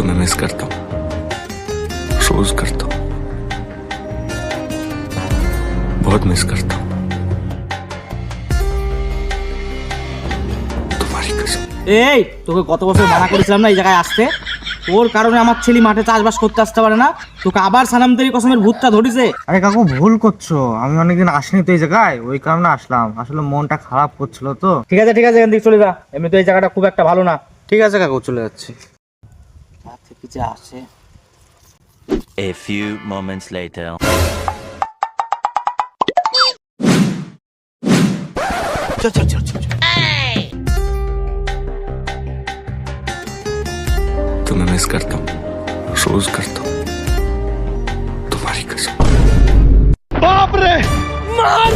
तुम्हें मिस करता हूँ, रोज करता हूँ, बहुत मिस करता हूँ तुम्हारी कसम। এই তোকে গত বছর মানা করেছিলাম না এই জায়গায় আসতে, ওর কারণে আমার ছেলে মাঠে চাষবাস করতে আসতে পারে না, তোকে আবার সানামতেরি কসমের ভূতটা ধরেছে। আরে কাকু ভুল করছো, আমি অনেকদিন আসিনি তো এই জায়গায়, ওই কারণে আসলাম। আসলে মনটা খারাপ করছিল তো। ঠিক আছে ঠিক আছে, এখান থেকে চলে যা, এমনি তো এই জায়গাটা খুব একটা ভালো না। ঠিক আছে কাকু, চলে যাচ্ছি। থেকে যে আসে A few moments later. तुम्हें मिस करता हूँ, रोज करता हूँ तुम्हारी कसम। बाप रे मार